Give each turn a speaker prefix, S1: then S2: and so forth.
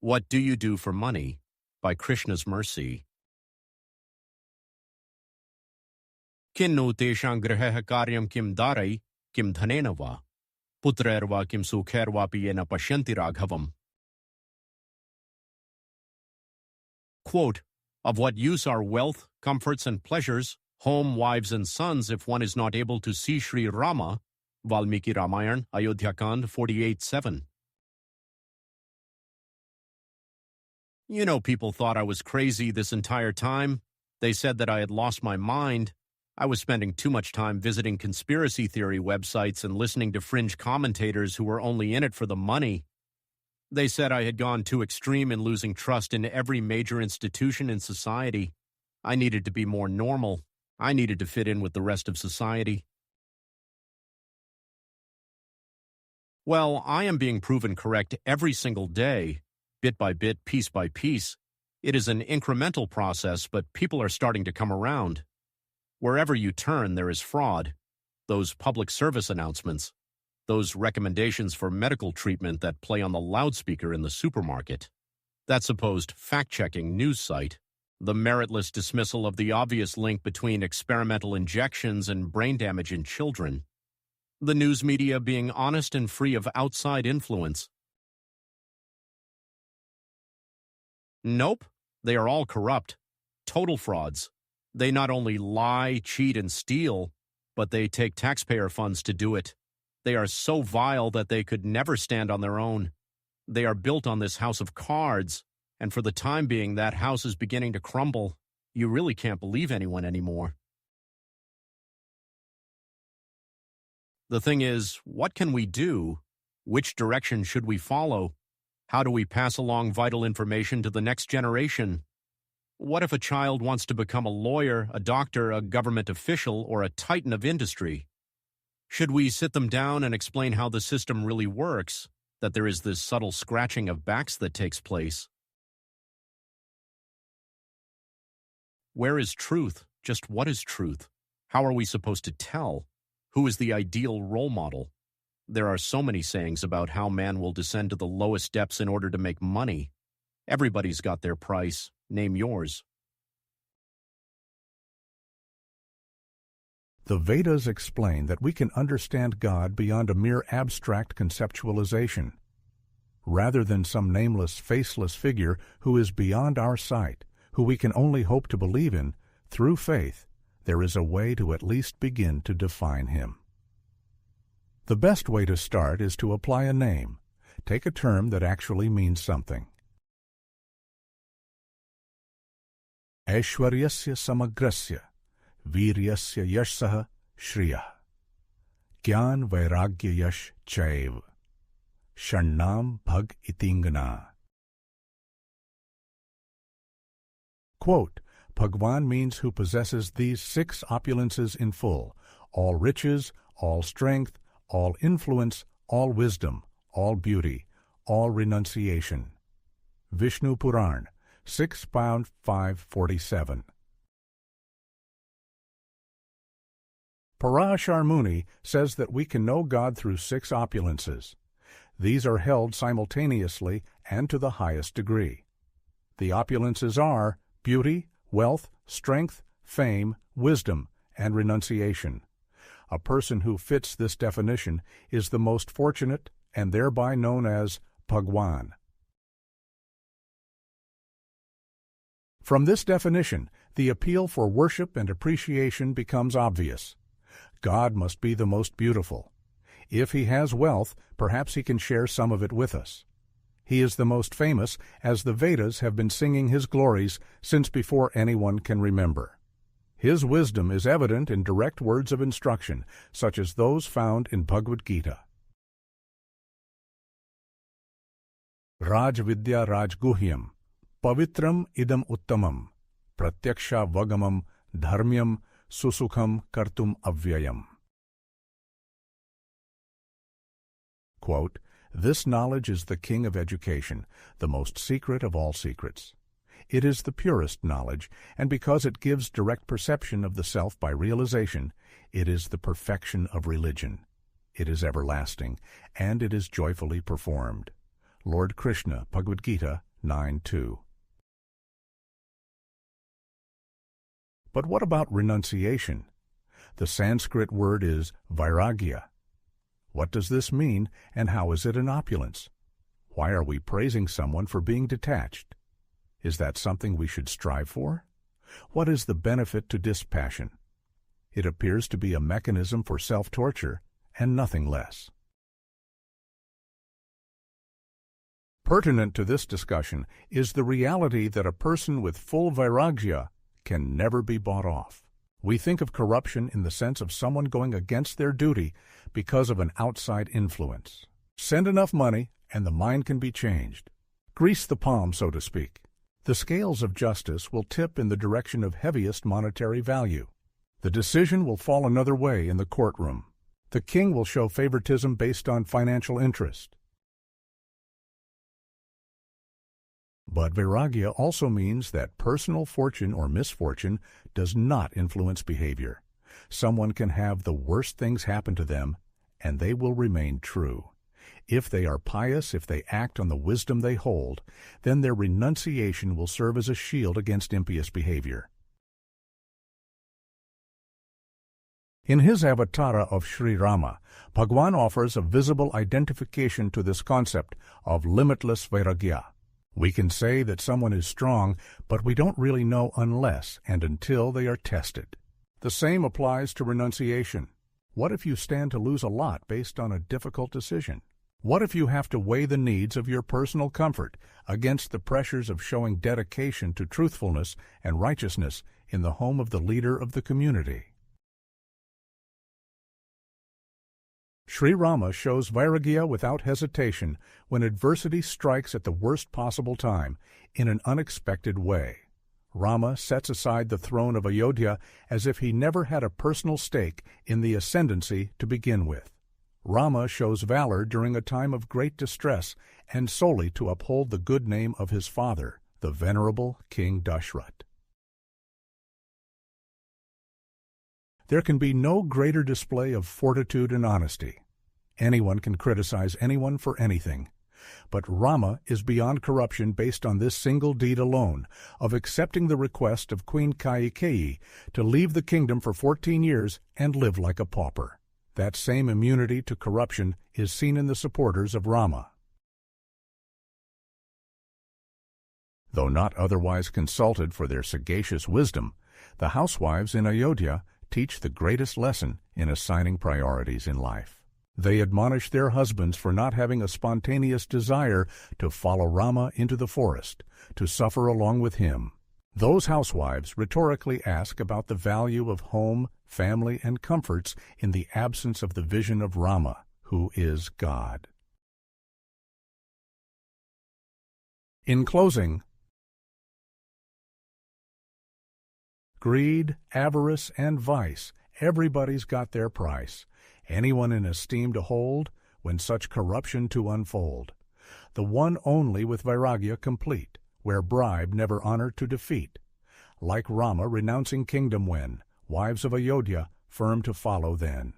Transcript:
S1: What Do You Do for Money? By Krishna's Mercy. Kinnu teshang grahah karyam kim darai kim dhanena va putrerva kim sukhervapi yena pashyanti raghavam. Quote, of what use are wealth, comforts, and pleasures, home, wives, and sons if one is not able to see Shri Rama? Valmiki Ramayana, Ayodhya Kand 48:7. You know, people thought I was crazy this entire time. They said that I had lost my mind. I was spending too much time visiting conspiracy theory websites and listening to fringe commentators who were only in it for the money. They said I had gone too extreme in losing trust in every major institution in society. I needed to be more normal. I needed to fit in with the rest of society. Well, I am being proven correct every single day, bit by bit, piece by piece. It is an incremental process, but people are starting to come around. Wherever you turn, there is fraud. Those public service announcements, those recommendations for medical treatment that play on the loudspeaker in the supermarket, that supposed fact-checking news site, the meritless dismissal of the obvious link between experimental injections and brain damage in children, the news media being honest and free of outside influence. Nope, they are all corrupt, total frauds. They not only lie, cheat, and steal, but they take taxpayer funds to do it. They are so vile that they could never stand on their own. They are built on this house of cards, and for the time being, that house is beginning to crumble. You really can't believe anyone anymore. The thing is, what can we do? Which direction should we follow? How do we pass along vital information to the next generation? What if a child wants to become a lawyer, a doctor, a government official, or a titan of industry? Should we sit them down and explain how the system really works, that there is this subtle scratching of backs that takes place? Where is truth? Just what is truth? How are we supposed to tell? Who is the ideal role model? There are so many sayings about how man will descend to the lowest depths in order to make money. Everybody's got their price. Name yours.
S2: The Vedas explain that we can understand God beyond a mere abstract conceptualization. Rather than some nameless, faceless figure who is beyond our sight, who we can only hope to believe in, through faith, there is a way to at least begin to define Him. The best way to start is to apply a name. Take a term that actually means something. Aishwaryasya samagrasya, viryasya yashsah shriyah, gyan vairagya yash chaiv, shannam bhag itingana. Quote, Bhagwan means who possesses these 6 opulences in full, all riches, all strength, all influence, all wisdom, all beauty, all renunciation. Vishnu Puran, 6 pound 547. Parashar Muni says that we can know God through 6 opulences. These are held simultaneously and to the highest degree. The opulences are beauty, wealth, strength, fame, wisdom, and renunciation. A person who fits this definition is the most fortunate and thereby known as Bhagwan. From this definition, the appeal for worship and appreciation becomes obvious. God must be the most beautiful. If He has wealth, perhaps He can share some of it with us. He is the most famous, as the Vedas have been singing His glories since before anyone can remember. His wisdom is evident in direct words of instruction, such as those found in bhagavad-gita. Raj Vidya Rajguhyam, Pavitram Idam Uttamam, Pratyaksha Vagamam, Dharmyam, Susukham Kartum Avyayam. Quote, this knowledge is the king of education, the most secret of all secrets. It is the purest knowledge, and because it gives direct perception of the self by realization, it is the perfection of religion. It is everlasting, and it is joyfully performed. Lord Krishna, Bhagavad-gita 9:2. But what about renunciation? The Sanskrit word is vairagya. What does this mean, and how is it an opulence? Why are we praising someone for being detached? Is that something we should strive for? What is the benefit to dispassion? It appears to be a mechanism for self-torture and nothing less. Pertinent to this discussion is the reality that a person with full vairagya can never be bought off. We think of corruption in the sense of someone going against their duty because of an outside influence. Send enough money and the mind can be changed. Grease the palm, so to speak. The scales of justice will tip in the direction of heaviest monetary value. The decision will fall another way in the courtroom. The king will show favoritism based on financial interest. But vairagya also means that personal fortune or misfortune does not influence behavior. Someone can have the worst things happen to them, and they will remain true. If they are pious, if they act on the wisdom they hold, then their renunciation will serve as a shield against impious behavior. In his Avatara of Shri Rama, Bhagwan offers a visible identification to this concept of limitless vairagya. We can say that someone is strong, but we don't really know unless and until they are tested. The same applies to renunciation. What if you stand to lose a lot based on a difficult decision? What if you have to weigh the needs of your personal comfort against the pressures of showing dedication to truthfulness and righteousness in the home of the leader of the community? Shri Rama shows vairagya without hesitation when adversity strikes at the worst possible time, in an unexpected way. Rama sets aside the throne of Ayodhya as if he never had a personal stake in the ascendancy to begin with. Rama shows valor during a time of great distress and solely to uphold the good name of his father, the venerable King Dashrath. There can be no greater display of fortitude and honesty. Anyone can criticize anyone for anything. But Rama is beyond corruption based on this single deed alone, of accepting the request of Queen Kaikeyi to leave the kingdom for 14 years and live like a pauper. That same immunity to corruption is seen in the supporters of Rama. Though not otherwise consulted for their sagacious wisdom, the housewives in Ayodhya teach the greatest lesson in assigning priorities in life. They admonish their husbands for not having a spontaneous desire to follow Rama into the forest, to suffer along with him. Those housewives rhetorically ask about the value of home, family, and comforts in the absence of the vision of Rama, who is God. In closing, greed, avarice, and vice, everybody's got their price. Anyone in esteem to hold, when such corruption to unfold. The one only with vairagya complete, where bribe never honor to defeat. Like Rama renouncing kingdom when, wives of Ayodhya firm to follow then.